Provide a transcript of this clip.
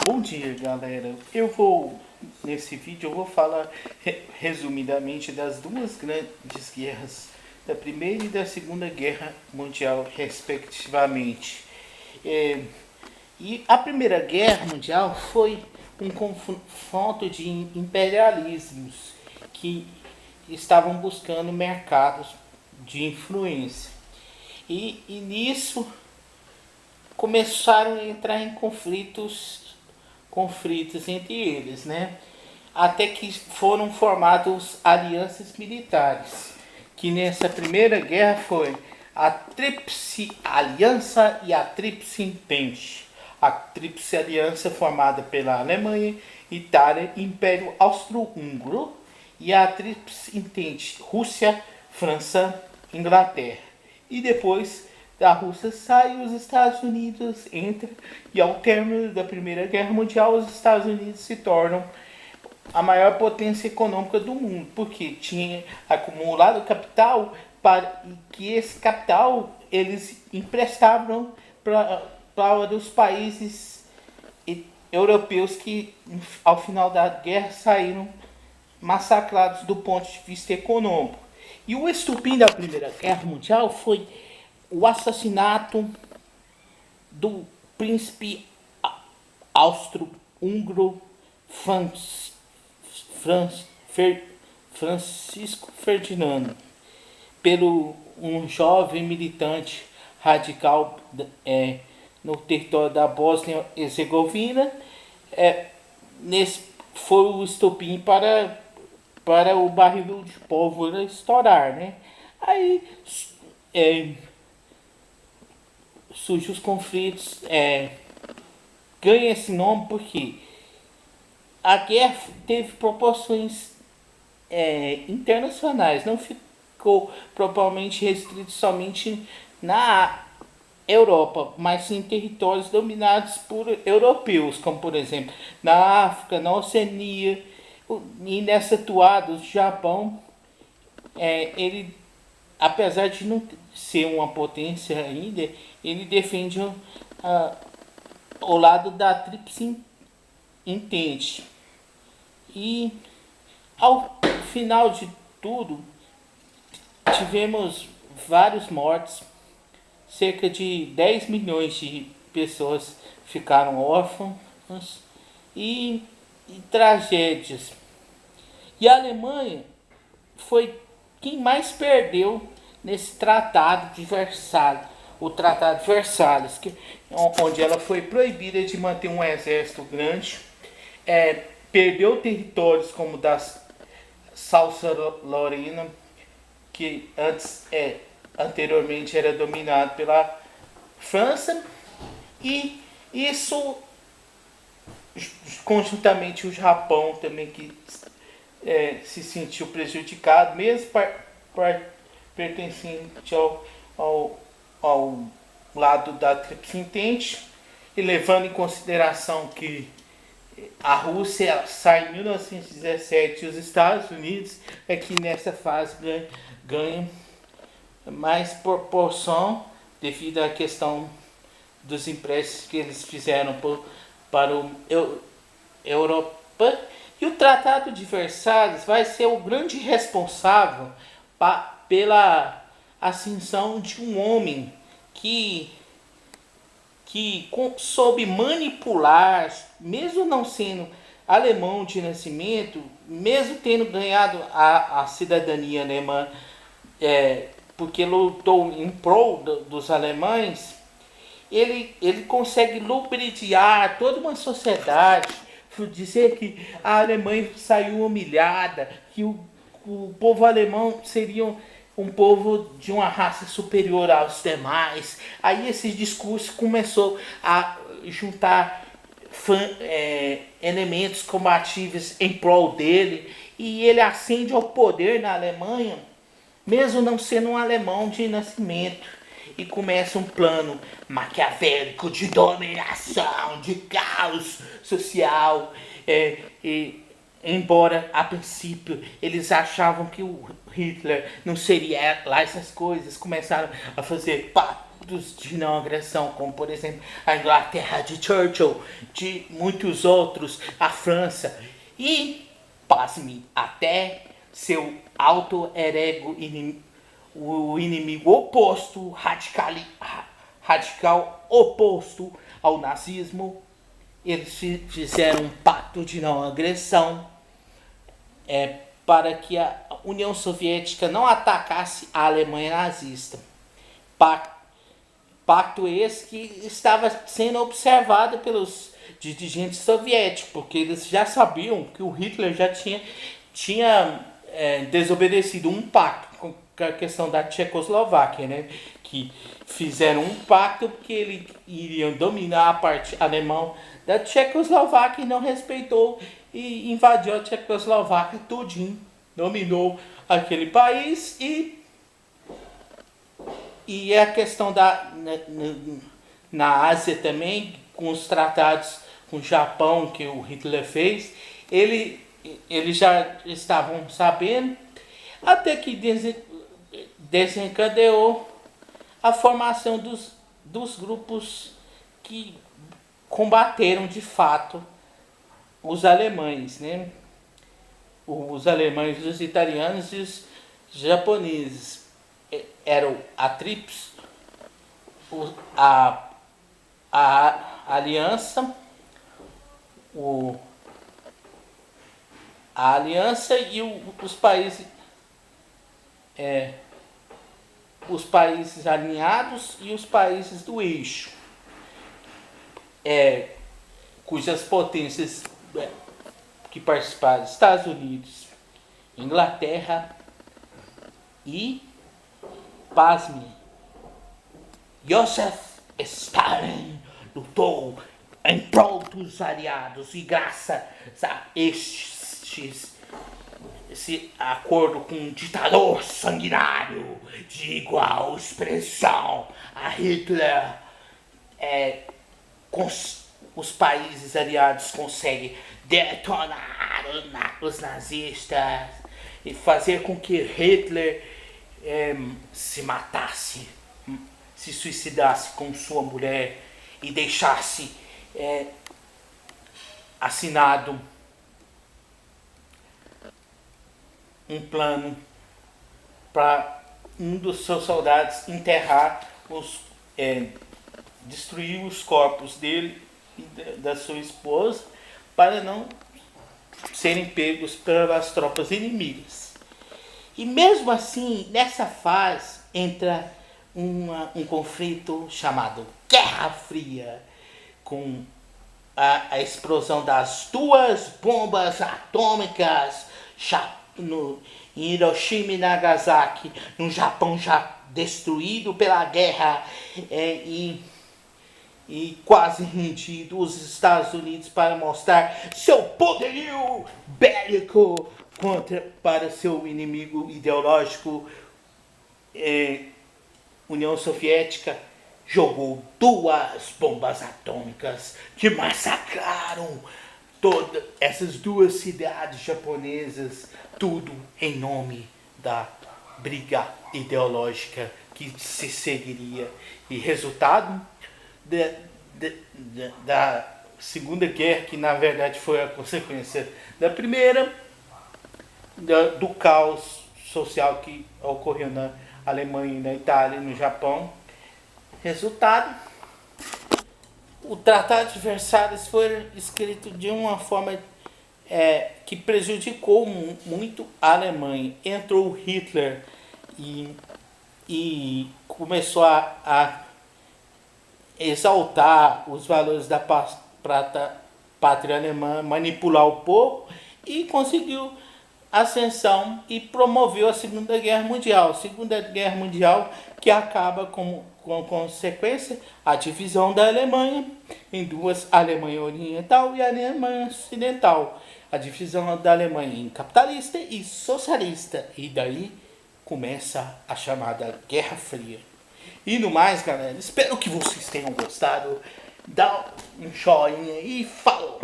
Bom dia, galera. Nesse vídeo, eu vou falar resumidamente das duas grandes guerras, da Primeira e da Segunda Guerra Mundial, respectivamente. E a Primeira Guerra Mundial foi um confronto de imperialismos que estavam buscando mercados de influência. E nisso começaram a entrar em conflitos entre eles, né? Até que foram formadas alianças militares, que nessa primeira guerra foi a Tríplice Aliança e a Tríplice Entente. A Tríplice Aliança formada pela Alemanha, Itália e Império Austro-Húngaro, e a Tríplice Entente Rússia, França, Inglaterra. E depois da Rússia sai, os Estados Unidos entram, e ao término da Primeira Guerra Mundial os Estados Unidos se tornam a maior potência econômica do mundo, porque tinha acumulado capital para que esse capital eles emprestavam para os países europeus que ao final da guerra saíram massacrados do ponto de vista econômico. E o estupim da Primeira Guerra Mundial foi o assassinato do príncipe austro-húngaro Francisco Ferdinando pelo um jovem militante radical no território da Bósnia-Herzegovina. Foi o estopim para o barril de pólvora estourar, né? Aí surgem os conflitos, ganha esse nome porque a guerra teve proporções internacionais, não ficou propriamente restrito somente na Europa, mas em territórios dominados por europeus, como por exemplo na África, na Oceania. E nessa toada, o Japão, ele, apesar de não ser uma potência ainda, ele defende o lado da Tríplice Entente. E ao final de tudo, tivemos vários mortos, cerca de 10 milhões de pessoas ficaram órfãs e tragédias. E a Alemanha foi quem mais perdeu nesse Tratado de Versalhes, o Tratado de Versalhes, onde ela foi proibida de manter um exército grande, perdeu territórios como da Alsácia-Lorena, que anteriormente era dominado pela França, e isso conjuntamente o Japão também, que se sentiu prejudicado, mesmo pertencente ao lado da Tríplice Entente, e levando em consideração que a Rússia sai em 1917 e os Estados Unidos que nessa fase ganham mais proporção devido à questão dos empréstimos que eles fizeram para a Europa. E o Tratado de Versalhes vai ser o grande responsável pela ascensão de um homem que soube manipular, mesmo não sendo alemão de nascimento, mesmo tendo ganhado a cidadania alemã, porque lutou em prol dos alemães. Ele consegue lubrificar toda uma sociedade, dizer que a Alemanha saiu humilhada, que o povo alemão seria um povo de uma raça superior aos demais. Aí esse discurso começou a juntar elementos combativos em prol dele, e ele ascende ao poder na Alemanha, mesmo não sendo um alemão de nascimento. E começa um plano maquiavélico de dominação, de caos social. Embora a princípio eles achavam que o Hitler não seria lá essas coisas, começaram a fazer pactos de não agressão, como por exemplo a Inglaterra de Churchill, de muitos outros, a França e, pasme, até seu alto erego o inimigo oposto, radical oposto ao nazismo. Eles fizeram um pacto de não agressão para que a União Soviética não atacasse a Alemanha nazista. Pacto esse que estava sendo observado pelos dirigentes soviéticos, porque eles já sabiam que o Hitler já tinha desobedecido um pacto com a questão da Tchecoslováquia, né? Que fizeram um pacto porque eles iriam dominar a parte alemã da Tchecoslováquia e não respeitou e invadiu a Tchecoslováquia tudinho, dominou aquele país e a questão na Ásia também, com os tratados com o Japão que o Hitler fez, eles já estavam sabendo, até que desencadeou a formação dos grupos que combateram de fato os alemães, né? Os alemães, os italianos e os japoneses. Eram a TRIPS, a aliança, a aliança e os países alinhados e os países do eixo, cujas potências que participaram: Estados Unidos, Inglaterra e, pasme, Joseph Stalin lutou em prol dos aliados, e graças a esse acordo com um ditador sanguinário de igual expressão a Hitler, os países aliados conseguem detonar os nazistas e fazer com que Hitler se matasse, se suicidasse com sua mulher e deixasse assinado um plano para um dos seus soldados enterrar destruir os corpos dele e da sua esposa para não serem pegos pelas tropas inimigas. E mesmo assim, nessa fase entra um conflito chamado Guerra Fria, com a explosão das duas bombas atômicas em Hiroshima e Nagasaki, no Japão já destruído pela guerra e quase rendido, os Estados Unidos, para mostrar seu poderio bélico para seu inimigo ideológico, União Soviética, jogou duas bombas atômicas que massacraram todas essas duas cidades japonesas, tudo em nome da briga ideológica que se seguiria. E resultado da Segunda Guerra, que na verdade foi a consequência da primeira, do caos social que ocorreu na Alemanha, na Itália e no Japão. Resultado: o Tratado de Versalhes foi escrito de uma forma que prejudicou muito a Alemanha. Entrou Hitler e começou a exaltar os valores da pátria alemã, manipular o povo, e conseguiu ascensão e promoveu a Segunda Guerra Mundial. Segunda Guerra Mundial que acaba com consequência a divisão da Alemanha em duas: a Alemanha Oriental e a Alemanha Ocidental. A divisão da Alemanha em capitalista e socialista. E daí começa a chamada Guerra Fria. E no mais, galera, espero que vocês tenham gostado. Dá um joinha e falou!